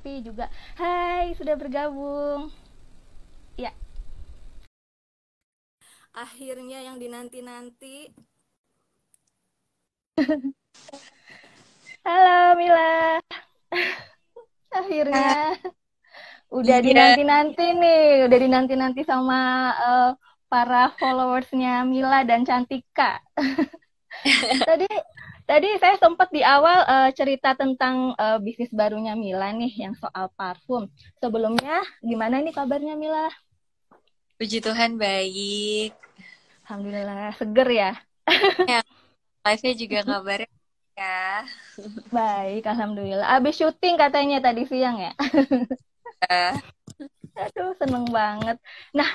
Novi juga. Hai, sudah bergabung. Ya, Akhirnya yang dinanti-nanti. halo Mila. Akhirnya Ah, udah iya. dinanti-nanti nih, udah dinanti-nanti sama eh, para followersnya Mila dan Cantika. Tadi tadi saya sempat di awal cerita tentang bisnis barunya Mila nih yang soal parfum. Sebelumnya gimana nih kabarnya Mila? Puji Tuhan baik. Alhamdulillah seger ya. Ya, live-nya juga kabarnya ya. Baik, alhamdulillah. Abis syuting katanya tadi siang ya. Aduh, seneng banget. Nah,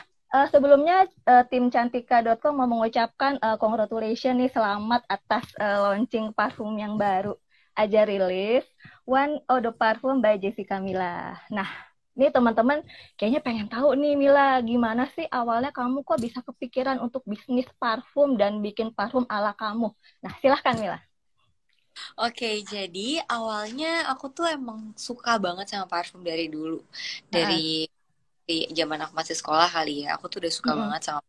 sebelumnya tim Cantika.com mau mengucapkan congratulations nih, selamat atas launching parfum yang baru aja rilis, One of the Parfum by Jessica Mila. Nah, ini teman-teman kayaknya pengen tahu nih Mila, gimana sih awalnya kamu kok bisa kepikiran untuk bisnis parfum dan bikin parfum ala kamu? Nah, silahkan Mila. Oke, jadi awalnya aku tuh emang suka banget sama parfum dari dulu. Heeh. Dari zaman aku masih sekolah kali ya. Aku tuh udah suka Mm-mm. banget sama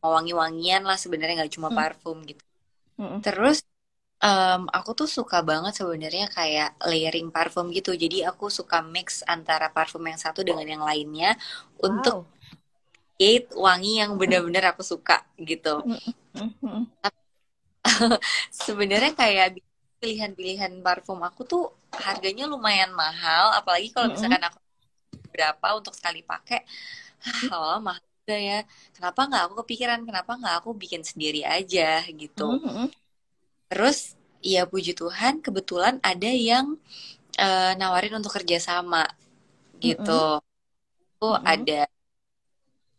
wangi-wangian lah sebenarnya nggak cuma Mm-mm. parfum gitu. Mm-mm. Terus aku tuh suka banget sebenarnya kayak layering parfum gitu. Jadi aku suka mix antara parfum yang satu dengan yang lainnya untuk Wow. create wangi yang benar-benar aku suka gitu. Mm-mm. Mm-mm. Sebenarnya kayak pilihan-pilihan parfum aku tuh harganya lumayan mahal, apalagi kalau Mm-mm. misalkan aku berapa untuk sekali pakai, oh mahal juga ya. Kenapa nggak aku kepikiran, kenapa nggak aku bikin sendiri aja gitu. Mm-mm. Terus ya puji Tuhan kebetulan ada yang nawarin untuk kerjasama gitu. Mm-mm. Tuh Mm-mm.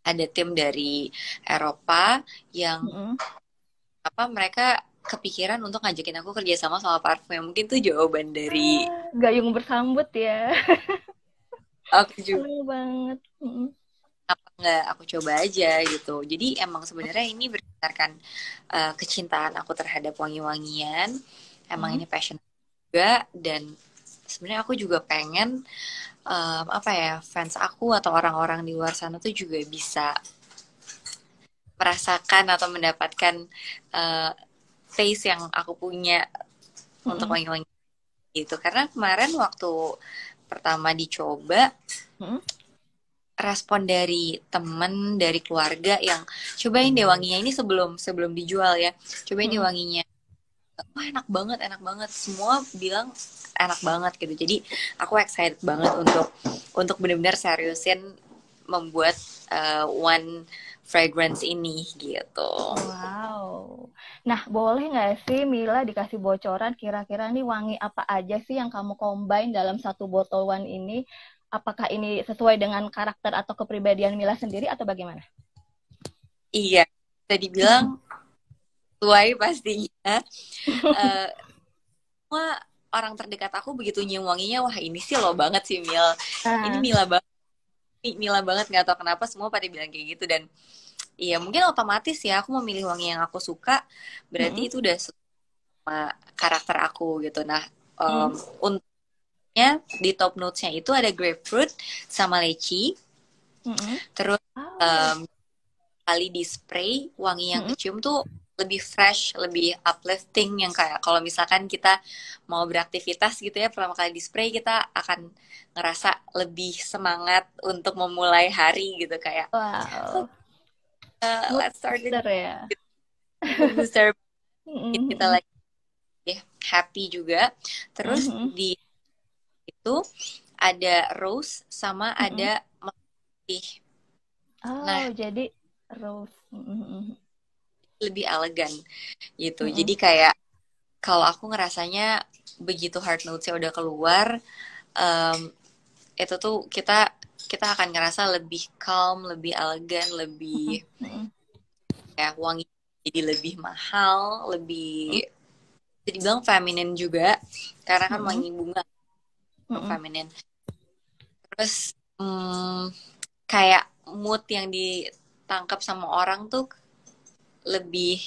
ada tim dari Eropa yang Mm-mm. apa mereka kepikiran untuk ngajakin aku kerjasama sama parfum. Mungkin tuh jawaban dari Gayung bersambut ya. aku juga Seneng banget. Mm-mm. apa nggak aku coba aja gitu. Jadi emang sebenarnya ini berdasarkan kecintaan aku terhadap wangi-wangian. Emang Mm-mm. ini passion juga dan sebenarnya aku juga pengen apa ya fans aku atau orang-orang di luar sana tuh juga bisa merasakan atau mendapatkan uh, taste yang aku punya untuk Mm-mm. wangi-wangi gitu. Karena kemarin waktu pertama dicoba Mm-mm. respon dari temen, dari keluarga yang cobain deh wanginya ini sebelum sebelum dijual ya. Cobain deh Mm-mm. wanginya. Wah enak banget, enak banget. Semua bilang enak banget gitu. Jadi aku excited banget untuk benar-benar seriusin membuat one fragrance ini gitu. Wow. Nah, boleh nggak sih Mila dikasih bocoran kira-kira nih wangi apa aja sih yang kamu combine dalam satu botol one ini? Apakah ini sesuai dengan karakter atau kepribadian Mila sendiri atau bagaimana? Iya, tadi bilang sesuai pastinya. Eh, Semua orang terdekat aku begitu nyium wanginya, wah ini sih lo banget sih Mil. Ini Ah, Mila banget, Mila banget nggak tahu kenapa semua pada bilang kayak gitu dan iya mungkin otomatis ya aku memilih wangi yang aku suka berarti mm-mm. itu udah sama karakter aku gitu. Nah, um, Mm. untungnya di top notes-nya itu ada grapefruit sama leci, Mm-mm. terus Oh. kali di spray wangi yang Mm-mm. kecium tuh lebih fresh, lebih uplifting yang kayak kalau misalkan kita mau beraktivitas gitu ya pertama kali di spray kita akan ngerasa lebih semangat untuk memulai hari gitu kayak Wow. Mood let's start it booster ya. mood booster kita Mm-mm. lagi happy juga. Terus Mm-mm. di itu ada rose sama Mm-mm. ada putih. Oh, Nah, jadi rose. Mm-mm. lebih elegan gitu. Jadi Mm-mm. kayak kalau aku ngerasanya begitu hard notes-nya udah keluar, em, itu tuh kita kita akan ngerasa lebih calm, lebih elegan, lebih Mm-mm. ya wangi jadi lebih mahal, lebih jadi bilang feminin juga karena kan Mm-mm. wangi bunga Mm-mm. feminin. Terus kayak mood yang ditangkap sama orang tuh lebih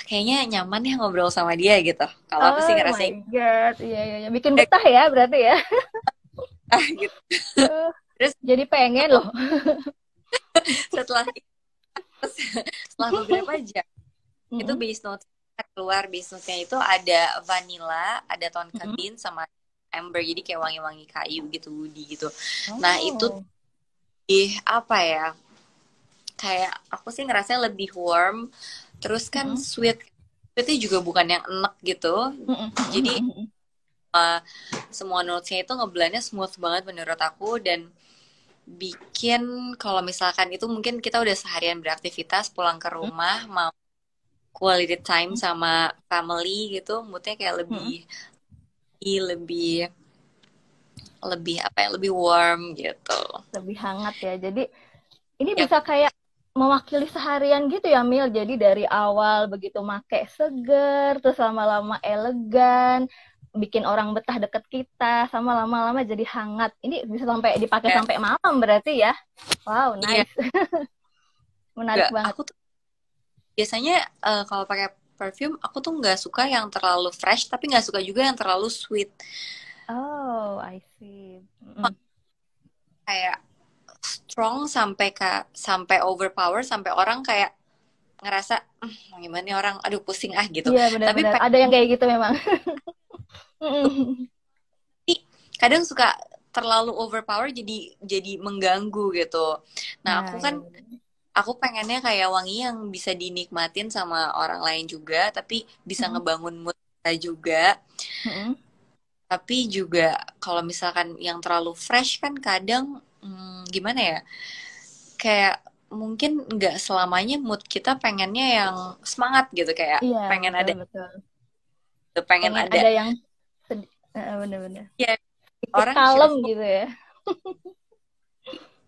kayaknya nyaman ya ngobrol sama dia gitu. Kalau aku sih Oh my ngerasain God, iya, iya, iya. Bikin betah ya berarti ya. gitu. Uh, Terus jadi pengen loh. setelah setelah beberapa jam itu Mm-mm. base note keluar. Base note-nya itu ada vanilla, ada tonka Mm-mm. bean sama amber, jadi kayak wangi-wangi kayu gitu, woody gitu. Nah itu Oh. apa ya, kayak aku sih ngerasa lebih warm, terus kan Mm-mm. sweetnya juga bukan yang enek gitu, Mm-mm. jadi Mm-mm. semua notesnya itu ngeblendnya smooth banget menurut aku, dan bikin kalau misalkan itu mungkin kita udah seharian beraktivitas pulang ke rumah mau quality time sama family gitu, moodnya kayak Mm-mm. lebih lebih apa ya, lebih warm gitu. Lebih hangat ya. Jadi ini Yap. bisa kayak mewakili seharian gitu ya Mil. Jadi dari awal begitu make seger, terus lama-lama elegan, bikin orang betah deket kita, sama lama-lama jadi hangat. Ini bisa sampai dipakai Ya, sampai malam berarti ya. Wow, iya nice. Menarik enggak, banget. aku tuh biasanya kalau pakai perfume aku tuh nggak suka yang terlalu fresh, tapi nggak suka juga yang terlalu sweet. Oh, I see. Mm. Kayak strong sampai overpower, sampai orang kayak ngerasa mau gimana nih orang, aduh pusing ah gitu. Iya, Tapi benar-benar. Ada yang kayak gitu memang. kadang suka terlalu overpower, jadi mengganggu gitu. Nah aku Nah, kan ya benar. aku pengennya kayak wangi yang bisa dinikmatin sama orang lain juga, tapi bisa Mm. ngebangun mood kita juga. Mm. Tapi juga kalau misalkan yang terlalu fresh kan kadang gimana ya? Kayak mungkin nggak selamanya mood kita pengennya yang semangat gitu, kayak Iya, pengen betul ada betul. pengen Pengen ada ada yang bener-bener ya, sedikit orang kalem cheerful, gitu ya.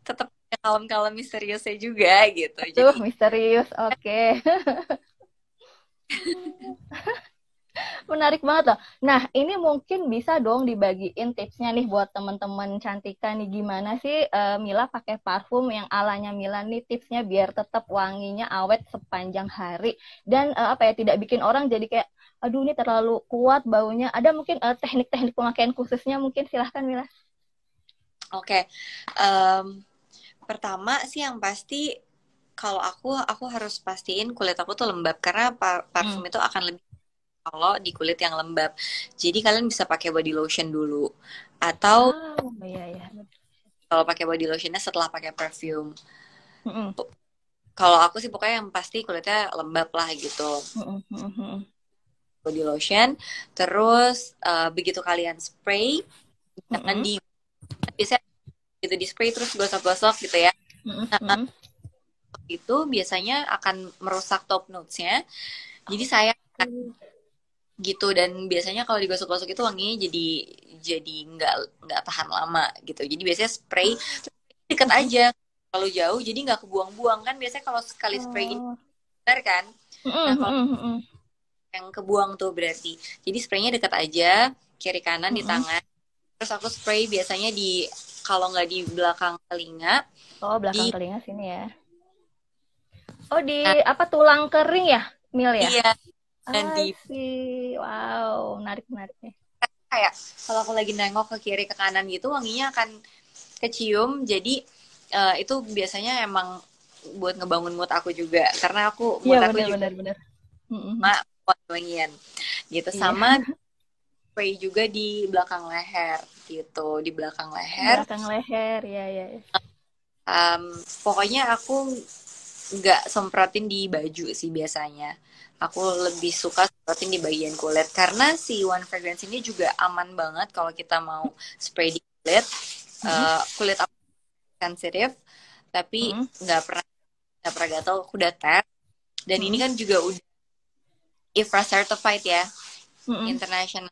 tetap kalem-kalem misteriusnya juga gitu. Tuh Jadi misterius, oke. Menarik banget loh. Nah, ini mungkin bisa dong dibagiin tipsnya nih buat teman-teman Cantika nih. Gimana sih Mila pakai parfum yang alanya Mila nih, tipsnya biar tetap wanginya awet sepanjang hari. Dan apa ya, tidak bikin orang jadi kayak, aduh ini terlalu kuat baunya. Ada mungkin teknik-teknik pemakaian khususnya, mungkin silahkan Mila. oke. Em, Pertama sih yang pasti, kalau aku harus pastiin kulit aku tuh lembab, karena Hmm. parfum itu akan lebih kalau di kulit yang lembab. Jadi kalian bisa pakai body lotion dulu, atau Oh, iya, iya. kalau pakai body lotionnya setelah pakai perfume. Mm-mm. Kalau aku sih pokoknya yang pasti kulitnya lembab lah gitu. Mm-mm. Mm-mm. Body lotion, terus begitu kalian spray, jangan Mm-mm. di biasanya gitu di spray terus gosok-gosok gitu ya. Nah, Mm-mm. itu biasanya akan merusak top notes-nya. Jadi saya gitu, dan biasanya kalau digosok-gosok itu wanginya jadi nggak tahan lama gitu. Jadi biasanya spray deket Mm-mm. aja, kalau jauh jadi nggak kebuang-buang kan. Biasanya kalau sekali spray ini Oh. benar kan. Nah Mm-mm. kalau Mm-mm. yang kebuang tuh berarti, jadi spraynya deket aja, kiri kanan di Mm-mm. tangan. Terus aku spray biasanya di, kalau nggak di belakang telinga, Oh, di, belakang telinga sini ya. Oh, di nah, apa tulang kering ya, Mil ya? iya, dan di I see. Wow, menarik menarik nih. kayak kalau aku lagi nengok ke kiri ke kanan gitu wanginya akan kecium. Jadi itu biasanya emang buat ngebangun mood aku juga, karena Iya, mood aku benar juga benar benar. Mm-mm. sama wangi-wangian gitu. Iya, Sama spray juga di belakang leher gitu, di belakang leher. belakang leher ya ya. Ya. Pokoknya aku nggak semprotin di baju sih biasanya. Aku lebih suka semprotin di bagian kulit, karena si One Fragrance ini juga aman banget kalau kita mau spray di kulit. Mm-mm. Kulit aku sensitif, tapi Mm-mm. nggak pernah gatal. Aku udah tes, dan ini Mm-mm. kan juga udah IFRA certified ya, Mm-mm. International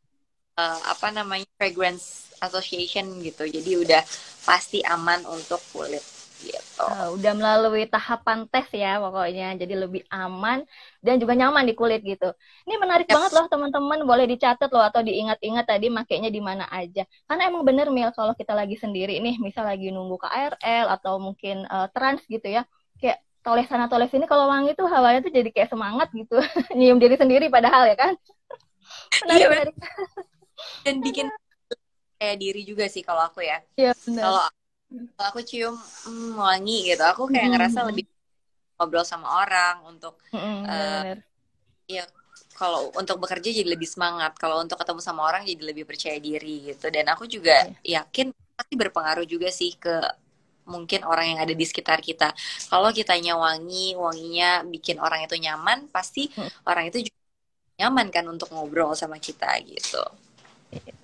apa namanya, Fragrance Association gitu. Jadi udah pasti aman untuk kulit gitu. Udah melalui tahapan tes ya pokoknya, jadi lebih aman dan juga nyaman di kulit gitu. Ini menarik Yap. banget loh teman-teman, boleh dicatat loh atau diingat-ingat tadi makainya di mana aja. Karena emang bener Mil, kalau kita lagi sendiri nih, misal lagi nunggu KRL atau mungkin trans gitu ya, kayak toleh sana toleh sini, kalau wangi tuh hawanya tuh jadi kayak semangat gitu, nyium diri sendiri padahal ya kan. Iya Menarik bener. menarik. Dan bikin kayak diri juga sih kalau aku ya. Iya benar. Kalau aku cium wangi gitu, aku kayak ngerasa lebih ngobrol sama orang untuk Benar-benar. ya kalau untuk bekerja jadi lebih semangat, kalau untuk ketemu sama orang jadi lebih percaya diri gitu. Dan aku juga Iya. yakin pasti berpengaruh juga sih ke mungkin orang yang ada di sekitar kita. Kalau kitanya wangi, wanginya bikin orang itu nyaman, pasti Mm. orang itu juga nyaman kan untuk ngobrol sama kita gitu.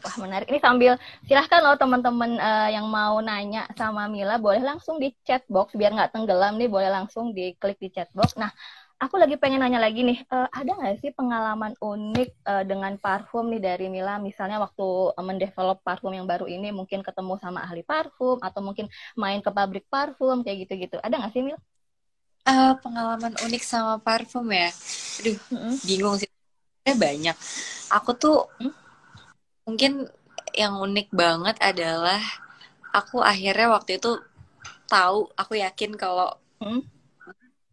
Wah menarik. Ini sambil silahkan loh teman-teman yang mau nanya sama Mila boleh langsung di chat box biar nggak tenggelam nih, boleh langsung diklik di chat box. Nah, aku lagi pengen nanya lagi nih, ada nggak sih pengalaman unik dengan parfum nih dari Mila? Misalnya waktu mendevelop parfum yang baru ini, mungkin ketemu sama ahli parfum atau mungkin main ke pabrik parfum kayak gitu-gitu. Ada nggak sih Mil? Pengalaman unik sama parfum ya. Aduh, Mm-mm. bingung sih. Sebenarnya banyak. Aku tuh Mm. mungkin yang unik banget adalah aku akhirnya waktu itu tahu, aku yakin kalau Mm.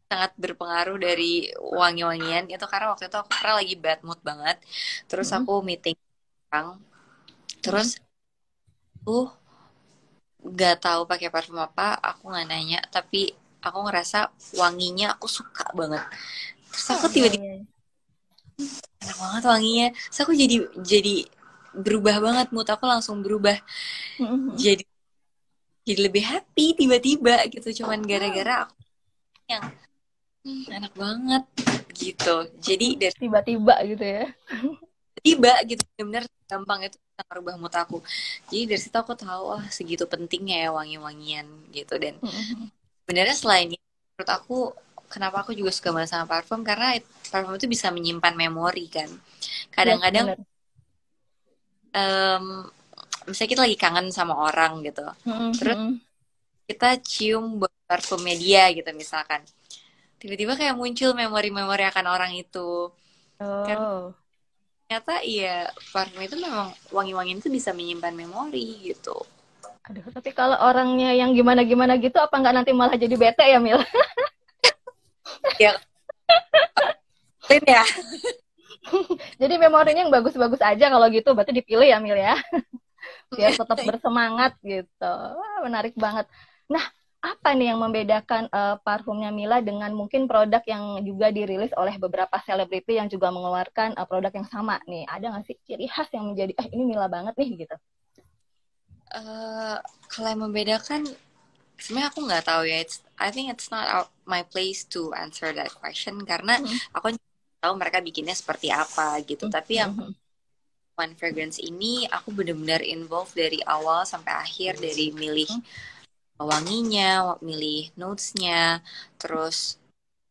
sangat berpengaruh dari wangi-wangian itu karena waktu itu aku pernah lagi bad mood banget. Terus Mm. aku meeting orang, terus Mm. tuh nggak tahu pakai parfum apa, aku nggak nanya, tapi aku ngerasa wanginya aku suka banget. Terus aku Iya, tiba-tiba iya. enak banget wanginya. Terus aku jadi berubah banget, mood aku langsung berubah. Mm. Jadi jadi lebih happy tiba-tiba gitu, cuman gara-gara aku yang enak banget gitu. Jadi dari Tiba-tiba gitu ya. tiba gitu benar gampang itu bisa merubah mood aku. Jadi dari situ aku tahu wah segitu pentingnya ya wangi-wangian gitu. Dan Mm. sebenarnya selain itu menurut aku kenapa aku juga suka banget sama parfum karena parfum itu bisa menyimpan memori kan. Yes, Kadang-kadang benar. em, misalnya kita lagi kangen sama orang gitu, terus Mm. kita cium parfumnya dia gitu misalkan, tiba-tiba kayak muncul memori-memori akan orang itu. Karena Oh. ternyata iya parfum itu memang wangi-wangian itu bisa menyimpan memori gitu. Aduh, tapi kalau orangnya yang gimana-gimana gitu, apa nggak nanti malah jadi bete ya, Mil? Ya, Lin ya. Jadi memorinya yang bagus-bagus aja kalau gitu, berarti dipilih ya, Mil ya, biar tetap bersemangat gitu. Wah, menarik banget. Nah, apa nih yang membedakan parfumnya Mila dengan mungkin produk yang juga dirilis oleh beberapa selebriti yang juga mengeluarkan produk yang sama nih? Ada nggak sih ciri khas yang menjadi, ini Mila banget nih gitu? Eh, Kalau yang membedakan sebenarnya aku nggak tahu ya. I think it's not my place to answer that question karena Hmm. aku tahu mereka bikinnya seperti apa gitu. Hmm. Tapi yang Hmm. One Fragrance ini aku benar-benar involved dari awal sampai akhir, dari milih Hmm. wanginya, milih notesnya, terus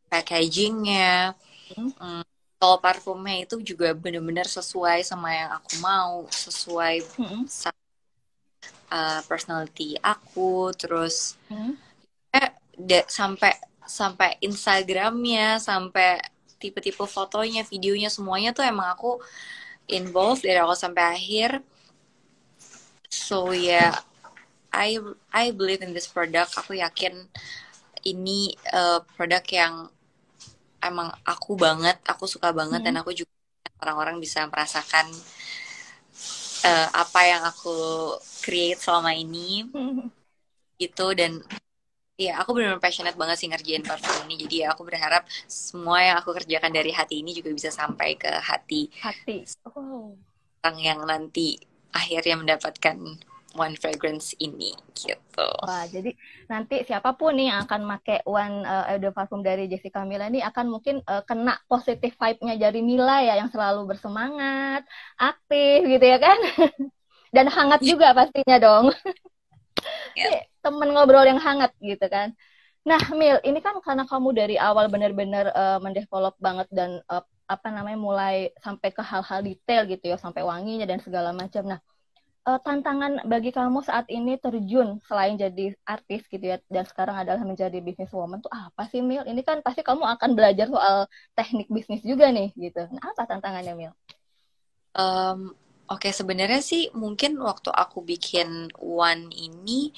packagingnya. Hmm. Hmm, Kalau parfumnya itu juga benar-benar sesuai sama yang aku mau, sesuai Hmm. sama personality aku, terus Hmm. sampai sampai Instagramnya, sampai tipe-tipe fotonya, videonya semuanya tuh emang aku involved dari awal sampai akhir. So yeah, I believe in this product. Aku yakin ini produk yang emang aku banget, aku suka banget Hmm. dan aku juga orang-orang bisa merasakan apa yang aku create selama ini Hmm. gitu. Dan iya, aku benar-benar passionate banget sih ngerjain parfum ini. Jadi ya aku berharap semua yang aku kerjakan dari hati ini juga bisa sampai ke hati Hati. Oh. orang yang nanti akhirnya mendapatkan One Fragrance ini gitu. Wah, jadi nanti siapapun nih yang akan make one eau de parfum dari Jessica Mila ini akan mungkin kena positif vibe-nya dari Mila ya, yang selalu bersemangat, aktif gitu ya kan? Dan hangat juga pastinya dong. Ya. Temen ngobrol yang hangat gitu kan. Nah, Mil, ini kan karena kamu dari awal benar-benar mendevelop banget dan apa namanya mulai sampai ke hal-hal detail gitu ya, sampai wanginya dan segala macam. Nah, tantangan bagi kamu saat ini terjun selain jadi artis gitu ya dan sekarang adalah menjadi businesswoman tuh apa sih Mil? Ini kan pasti kamu akan belajar soal teknik bisnis juga nih gitu. Nah, apa tantangannya Mil? Oke, sebenarnya sih mungkin waktu aku bikin One ini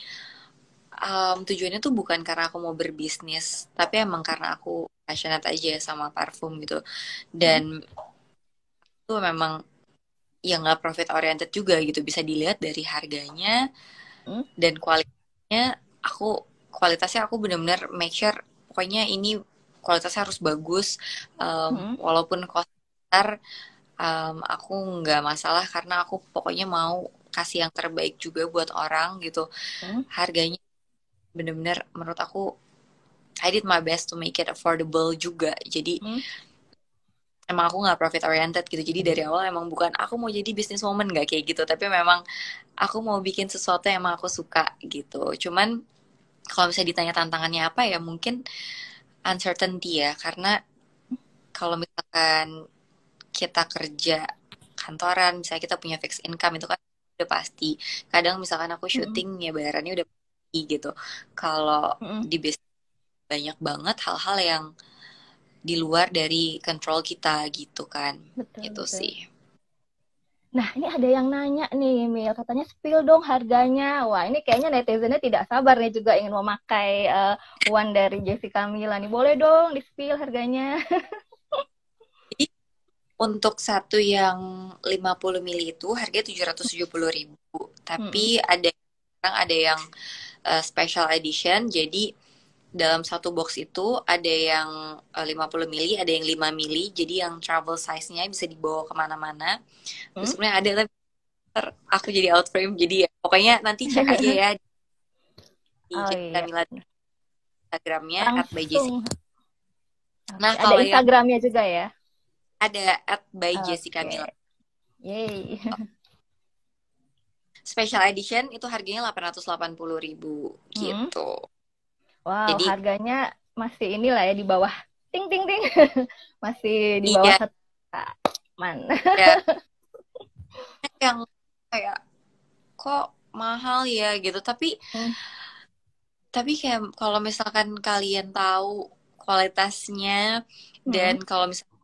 tujuannya tuh bukan karena aku mau berbisnis, tapi emang karena aku passionate aja sama parfum gitu. Hmm? Dan itu memang ya nggak profit oriented juga gitu, bisa dilihat dari harganya Hmm? dan kualitasnya. Kualitasnya aku benar-benar make sure pokoknya ini kualitasnya harus bagus. Hmm? Walaupun cost besar, aku nggak masalah karena aku pokoknya mau kasih yang terbaik juga buat orang gitu. Hmm? Harganya bener-bener menurut aku I did my best to make it affordable juga. Jadi Hmm? emang aku nggak profit oriented gitu. Jadi dari awal emang bukan aku mau jadi business woman nggak kayak gitu. Tapi memang aku mau bikin sesuatu yang emang aku suka gitu. Cuman kalau misalnya ditanya tantangannya apa ya mungkin uncertainty ya. Karena kalau misalkan kita kerja kantoran, misalnya kita punya fixed income itu kan udah pasti. Kadang misalkan aku Hmm? syuting ya bayarannya udah pasti gitu. Kalau Hmm? di bisnis banyak banget hal-hal yang di luar dari kontrol kita gitu kan. Betul, Itu betul. sih. Nah, ini ada yang nanya nih, Mil. Katanya spill dong harganya. Wah, ini kayaknya netizennya tidak sabar nih juga ingin memakai one dari Jessica Mila nih. Boleh dong di-spill harganya. Jadi untuk satu yang 50 mili itu harganya 770.000. Mm-mm. Tapi ada yang special edition. Jadi dalam satu box itu ada yang 50 mili, ada yang 5 mili. Jadi yang travel size-nya bisa dibawa kemana-mana. Terus Hmm? sebenarnya ada tapi ntar aku jadi out frame. Jadi ya pokoknya nanti cek aja ya di Oh Jessica iya, Mila Instagramnya @byjessica. langsung. Nah Oke, ada kalau yang Instagramnya juga ya. ada @byjessica Oke, Mila. yay. Special edition itu harganya 880.000 Mm-mm. gitu. Wow, Jadi harganya masih inilah ya di bawah. Ting ting ting. Masih di bawah iya satu juta. Man. ya yang kayak kok mahal ya gitu. Hmm. Tapi kayak kalau misalkan kalian tahu kualitasnya dan Hmm. kalau misalkan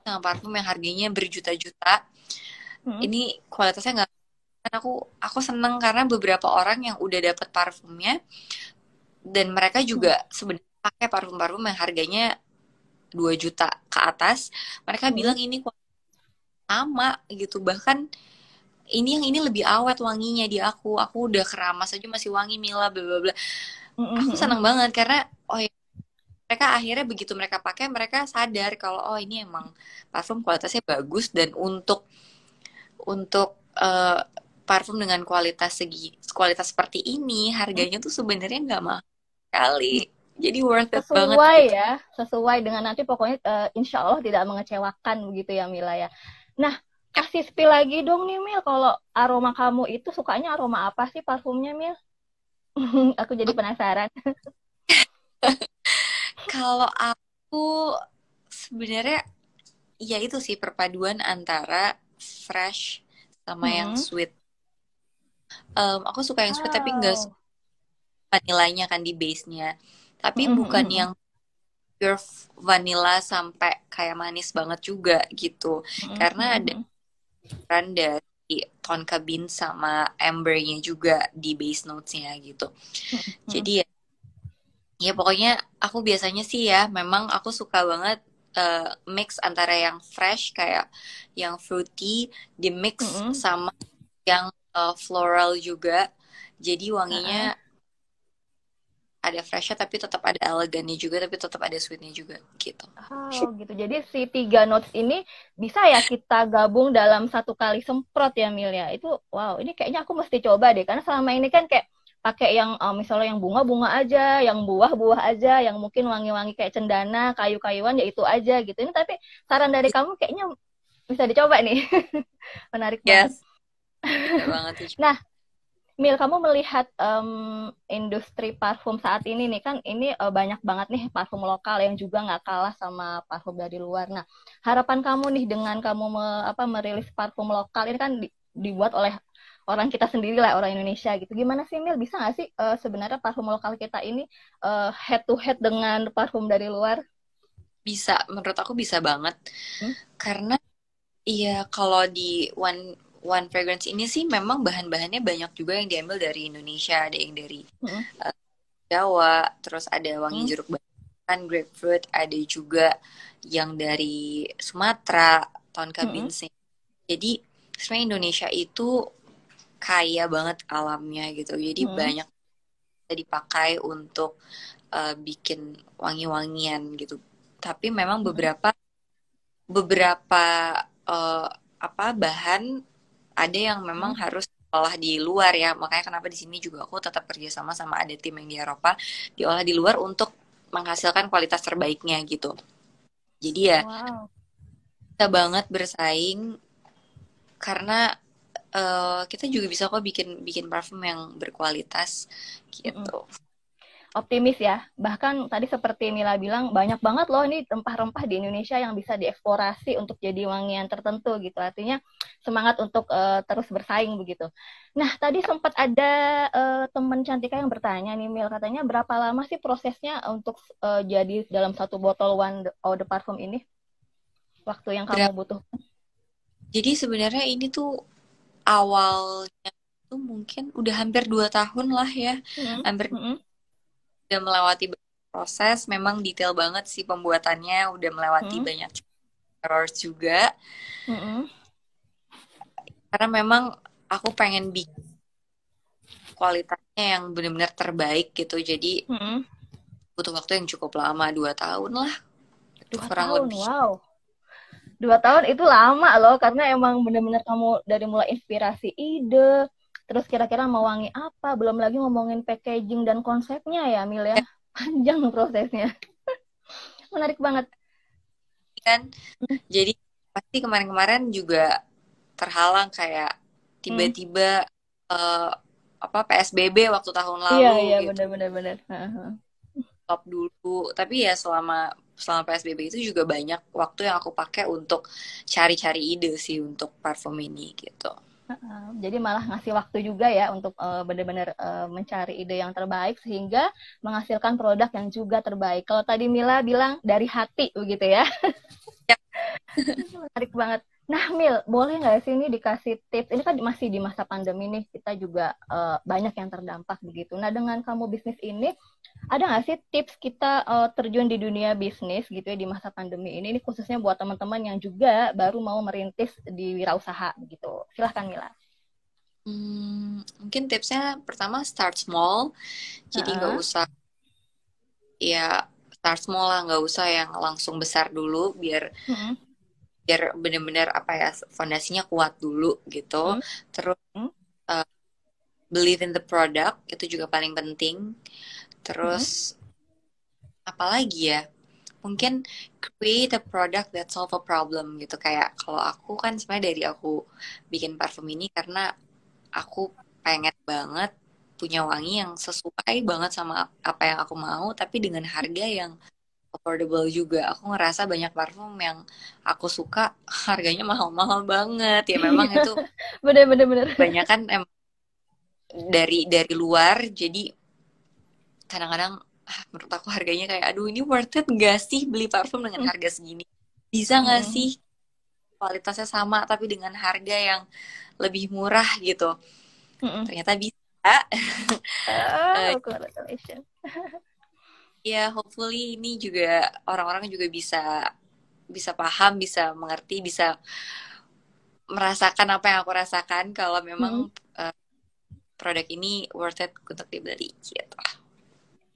dengan parfum yang harganya berjuta-juta, Hmm. ini kualitasnya nggak. Kan aku seneng karena beberapa orang yang udah dapet parfumnya dan mereka Hmm. juga sebenarnya pakai parfum-parfum yang harganya 2 juta ke atas, mereka Hmm. bilang ini sama gitu. Bahkan ini lebih awet wanginya di aku udah keramas aja masih wangi Mila bla bla bla. Hmm. Aku Hmm. seneng banget karena oh ya, mereka akhirnya begitu mereka pakai mereka sadar kalau oh ini emang parfum kualitasnya bagus dan untuk parfum dengan kualitas seperti ini Hmm. harganya tuh sebenarnya nggak mahal sekali, jadi worth it banget Sesuai gitu. ya, sesuai dengan nanti pokoknya insya Allah tidak mengecewakan begitu ya Mila ya. Nah, Ya, kasih spill lagi dong nih Mil, kalau aroma kamu itu sukanya aroma apa sih parfumnya Mil? Aku jadi penasaran. kalau aku sebenarnya ya itu sih perpaduan antara fresh sama yang Hmm. sweet. Aku suka yang sweet tapi nggak Wow. vanilanya kan di base-nya. Tapi Hmm. bukan Hmm. yang pure vanilla sampai kayak manis banget juga gitu. Hmm. Karena Hmm. ada Hmm. peran dari tonka bean sama ambernya juga di base notes-nya gitu. Hmm. Hmm. Jadi ya pokoknya aku biasanya sih ya memang aku suka banget mix antara yang fresh kayak yang fruity di mix Hmm. sama yang floral juga. Jadi wanginya Hmm. ada freshnya tapi tetap ada elegannya juga tapi tetap ada sweetnya juga gitu. Oh gitu. Jadi si tiga notes ini bisa ya kita gabung dalam satu kali semprot ya Mil ya. Itu wow, ini kayaknya aku mesti coba deh karena selama ini kan kayak pakai yang misalnya yang bunga-bunga aja, yang buah-buah aja, yang mungkin wangi-wangi kayak cendana, kayu-kayuan ya itu aja gitu. Ini tapi saran dari kamu kayaknya bisa dicoba nih. Menarik banget. Yes, bisa banget tuh. Nah, Mil, kamu melihat industri parfum saat ini nih kan ini banyak banget nih parfum lokal yang juga nggak kalah sama parfum dari luar. Nah, harapan kamu nih dengan kamu merilis parfum lokal ini kan dibuat oleh orang kita sendiri lah, orang Indonesia gitu. Gimana sih Mil, bisa nggak sih sebenarnya parfum lokal kita ini head to head dengan parfum dari luar? Bisa, menurut aku bisa banget. Hmm? Karena iya kalau di one one fragrance ini sih memang bahan-bahannya banyak juga yang diambil dari Indonesia, ada yang dari Hmm? Jawa, terus ada wangi Hmm? jeruk bakaran, grapefruit, ada juga yang dari Sumatera, tonka Hmm? beans. Jadi sebenarnya Indonesia itu kaya banget alamnya gitu. Jadi banyak bisa dipakai untuk bikin wangi-wangian gitu. Tapi memang beberapa eh, apa bahan ada yang memang harus diolah di luar ya. Makanya kenapa di sini juga aku tetap kerja sama ada tim yang di Eropa diolah di luar untuk menghasilkan kualitas terbaiknya gitu. Jadi ya Wow. kita banget bersaing karena kita juga bisa kok bikin bikin parfum yang berkualitas gitu. Optimis ya. Bahkan tadi seperti Mila bilang, banyak banget loh ini rempah-rempah di Indonesia yang bisa dieksplorasi untuk jadi wangian tertentu gitu. Artinya semangat untuk terus bersaing begitu. Nah, tadi sempat ada teman Cantika yang bertanya nih, Mil, katanya berapa lama sih prosesnya untuk jadi dalam satu botol One Eau de Parfum ini? Waktu yang kamu butuh? Jadi sebenarnya ini tuh awalnya tuh mungkin udah hampir 2 tahun lah ya. Hampir udah melewati proses, memang detail banget sih pembuatannya, udah melewati banyak error juga. Karena memang aku pengen bikin kualitasnya yang benar-benar terbaik gitu. Jadi butuh waktu yang cukup lama, 2 tahun lah. 2 tahun, lebih. Wow. 2 tahun itu lama loh, karena emang benar-benar kamu dari mulai inspirasi ide, terus kira-kira mau wangi apa, belum lagi ngomongin packaging dan konsepnya ya, Mil ya. Panjang prosesnya. Menarik banget. Kan, jadi pasti kemarin-kemarin juga terhalang kayak tiba-tiba apa PSBB waktu tahun lalu iya, gitu. Benar. Stop dulu. Tapi ya selama PSBB itu juga banyak waktu yang aku pakai untuk cari-cari ide sih untuk parfum ini gitu. Jadi malah ngasih waktu juga ya untuk benar-benar mencari ide yang terbaik sehingga menghasilkan produk yang juga terbaik. Kalau tadi Mila bilang dari hati begitu ya. Menarik banget. Nah, Mil, boleh nggak sih ini dikasih tips? Ini kan masih di masa pandemi nih, kita juga banyak yang terdampak begitu. Nah, dengan kamu bisnis ini, ada nggak sih tips kita terjun di dunia bisnis gitu ya di masa pandemi ini? Ini khususnya buat teman-teman yang juga baru mau merintis di wirausaha begitu. Silahkan, Mila. Mungkin tipsnya pertama start small. Jadi nggak usah ya start small lah, nggak usah yang langsung besar dulu biar benar-benar apa ya fondasinya kuat dulu gitu. Terus believe in the product itu juga paling penting. Terus apalagi ya? Mungkin create a product that solve a problem gitu. Kayak kalau aku kan sebenarnya dari aku bikin parfum ini karena aku pengen banget punya wangi yang sesuai banget sama apa yang aku mau tapi dengan harga yang affordable juga. Aku ngerasa banyak parfum yang aku suka harganya mahal-mahal banget. Ya memang itu bener. banyak kan dari luar jadi kadang-kadang menurut aku harganya kayak aduh ini worth it gak sih beli parfum dengan harga segini, bisa gak sih kualitasnya sama tapi dengan harga yang lebih murah gitu. Ternyata bisa. Congratulations. Ya hopefully ini juga orang-orang juga bisa paham, bisa mengerti, bisa merasakan apa yang aku rasakan kalau memang produk ini worth it untuk dibeli gitu.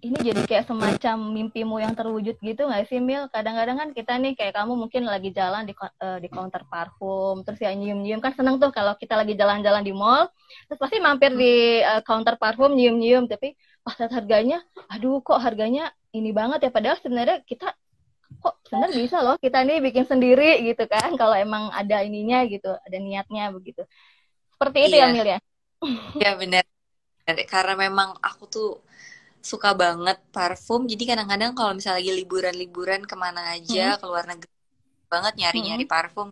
Ini jadi kayak semacam mimpimu yang terwujud gitu nggak sih, Mil? Kadang-kadang kan kita nih kayak kamu mungkin lagi jalan di counter parfum, terus ya nyium-nyium, kan seneng tuh kalau kita lagi jalan-jalan di mall, terus pasti mampir di counter parfum, nyium-nyium, tapi pas lihat harganya, aduh kok harganya ini banget ya, padahal sebenarnya kita kok sebenarnya bisa loh kita nih bikin sendiri gitu kan, kalau emang ada ininya gitu, ada niatnya begitu. Seperti itu ya, Mil ya? Ya benar. Karena memang aku tuh suka banget parfum, jadi kadang-kadang kalau misalnya lagi liburan-liburan kemana aja ke luar negeri banget nyari-nyari parfum,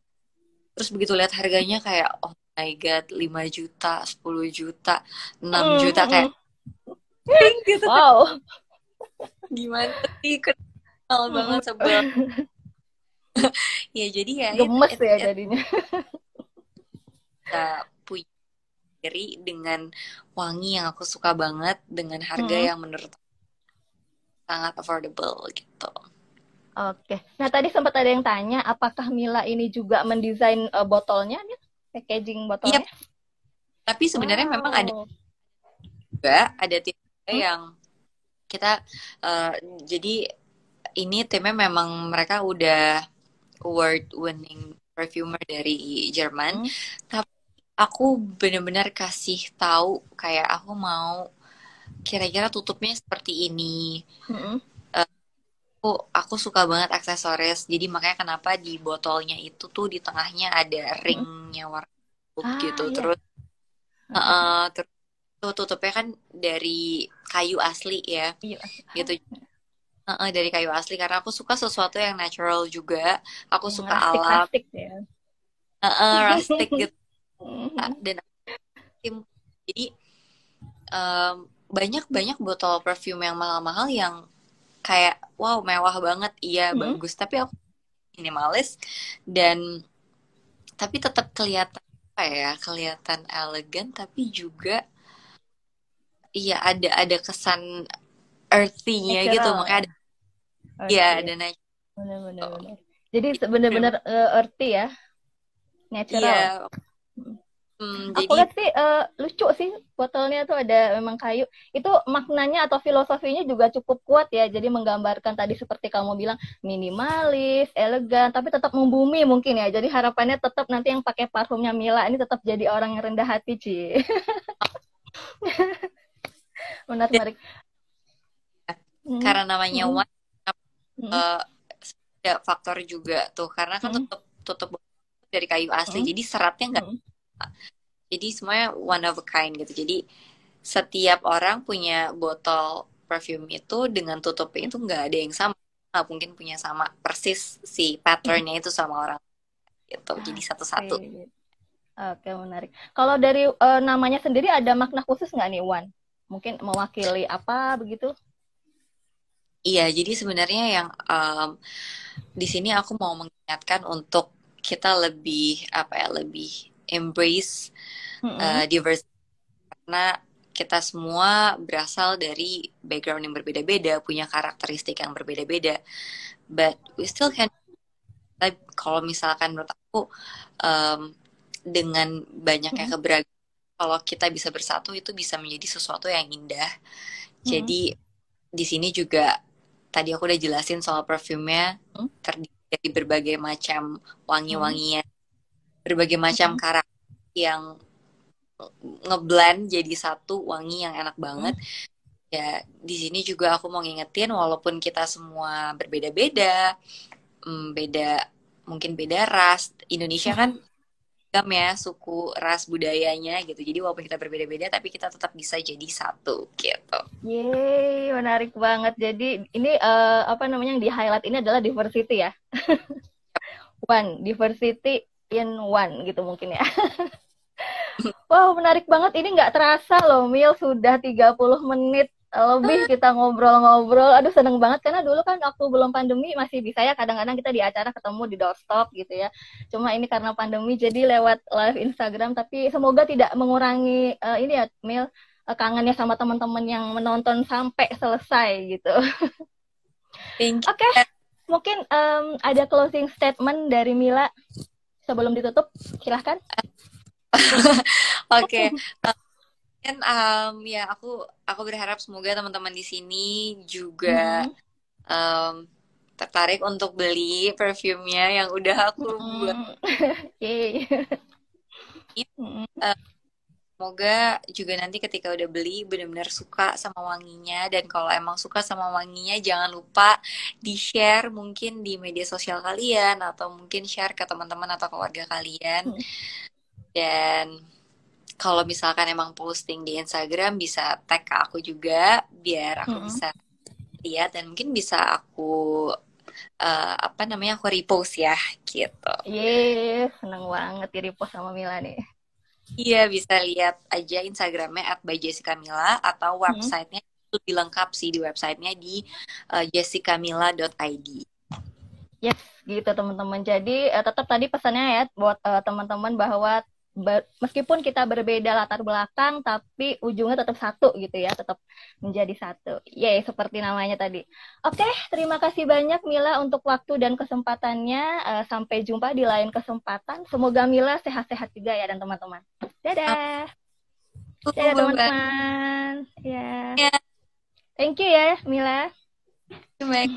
terus begitu lihat harganya kayak oh my god 5 juta 10 juta 6 juta kayak gitu. Wow. Gimana sih kenal banget sebel. Ya jadi ya gemes ya jadinya. Kita punya diri dengan wangi yang aku suka banget dengan harga yang menurut sangat affordable gitu. Oke. Nah tadi sempat ada yang tanya apakah Mila ini juga mendesain botolnya? packaging Iya, botolnya? tapi sebenarnya memang ada Wow. juga, ada tim juga Hmm? yang kita eh, jadi ini timnya memang mereka udah award winning perfumer dari Jerman, Hmm? tapi aku benar-benar kasih tahu kayak aku mau kira-kira tutupnya seperti ini. Hmm? Eh, aku suka banget aksesoris, jadi makanya kenapa di botolnya itu tuh di tengahnya ada Hmm? ringnya warna gold gitu. Ah, iya. Terus terus tuh tutupnya kan dari kayu asli ya Iya. gitu. Dari kayu asli karena aku suka sesuatu yang natural juga. Aku Yang suka alam, rustic-rustic ya. rustic gitu. Mhm. Dan jadi banyak banyak botol perfume yang mahal-mahal yang kayak wow mewah banget, iya Mhm. bagus. Tapi aku minimalis dan tapi tetap kelihatan apa ya, kelihatan elegan tapi juga iya ada kesan earthy-nya gitu. Natural Makanya ya. ada iya Earthy ya. ada natural. Benar-benar benar. Jadi benar-benar earthy ya, natural. Iya, Aku jadi lihat sih lucu sih botolnya tuh ada memang kayu. Itu maknanya atau filosofinya juga cukup kuat ya. Jadi menggambarkan tadi seperti kamu bilang minimalis, elegan, tapi tetap membumi mungkin ya. Jadi harapannya tetap nanti yang pakai parfumnya Mila ini tetap jadi orang yang rendah hati, Ci. Menarik, menarik. Hmm. karena namanya Hmm. wine Hmm. eh, ada faktor juga tuh karena kan Hmm. tutup tutup dari kayu asli Hmm. jadi seratnya nggak, Hmm. jadi semuanya one of a kind gitu. Jadi setiap orang punya botol perfume itu dengan tutupnya itu nggak ada yang sama, nggak mungkin punya sama persis si Hmm. patternnya itu sama orang gitu, jadi satu-satu. Asik. Oke, menarik. Kalau dari namanya sendiri ada makna khusus nggak nih, Wan? Mungkin mewakili apa begitu? Iya, jadi sebenarnya yang di sini aku mau mengingatkan untuk kita lebih apa ya, lebih embrace Mm-mm. diversity karena kita semua berasal dari background yang berbeda-beda, punya karakteristik yang berbeda-beda, but we still can. Kalau misalkan menurut aku um, dengan banyaknya Mm-mm. keberagaman, kalau kita bisa bersatu itu bisa menjadi sesuatu yang indah. Mm-mm. Jadi di sini juga tadi aku udah jelasin soal perfumenya terdiri dari berbagai macam Mm-mm. wangi-wangian, berbagai macam Mm-mm. karakter yang ngeblend jadi satu wangi yang enak Mm-mm. banget. Ya, di sini juga aku mau ngingetin walaupun kita semua berbeda-beda, beda mungkin beda ras. Indonesia kan Mm-mm. beragam ya suku, ras, budayanya gitu. Jadi walaupun kita berbeda-beda tapi kita tetap bisa jadi satu gitu. Yeay, menarik banget. Jadi ini apa namanya yang di highlight ini adalah diversity ya. One, diversity in one gitu mungkin ya. Wow, menarik banget. Ini nggak terasa loh, Mil. Sudah 30 menit lebih kita ngobrol-ngobrol. Aduh, seneng banget. Karena dulu kan waktu belum pandemi masih bisa ya. Kadang-kadang kita di acara ketemu di doorstop gitu ya. Cuma ini karena pandemi jadi lewat live Instagram. Tapi semoga tidak mengurangi ini ya, Mil. Kangennya sama teman-teman yang menonton sampai selesai gitu. Thank Oke, you. mungkin ada closing statement dari Mila sebelum ditutup. Silahkan. Oke, kan ya aku berharap semoga teman-teman di sini juga Mm-mm. um, tertarik untuk beli perfumenya yang udah aku buat. Mm-mm. Yeay. Mm-mm. Semoga juga nanti ketika udah beli benar-benar suka sama wanginya, dan kalau emang suka sama wanginya jangan lupa di-share mungkin di media sosial kalian atau mungkin share ke teman-teman atau keluarga kalian. Dan kalau misalkan emang posting di Instagram bisa tag ke aku juga biar aku Mm-mm. bisa lihat dan mungkin bisa aku apa namanya aku repost ya gitu. Yeay, seneng banget di repost sama Mila nih. Iya, bisa lihat aja Instagramnya @byjessicamila atau Hmm. websitenya lebih lengkap sih di websitenya di jessicamila.id. Yes, gitu teman-teman. Jadi tetap tadi pesannya ya buat teman-teman bahwa meskipun kita berbeda latar belakang, tapi ujungnya tetap satu gitu ya, tetap menjadi satu. Yay, seperti namanya tadi. Oke, terima kasih banyak Mila untuk waktu dan kesempatannya. Sampai jumpa di lain kesempatan. Semoga Mila sehat-sehat juga ya dan teman-teman. Dadah. Dadah teman-teman. Ya. Ya, Thank you ya Mila. baik.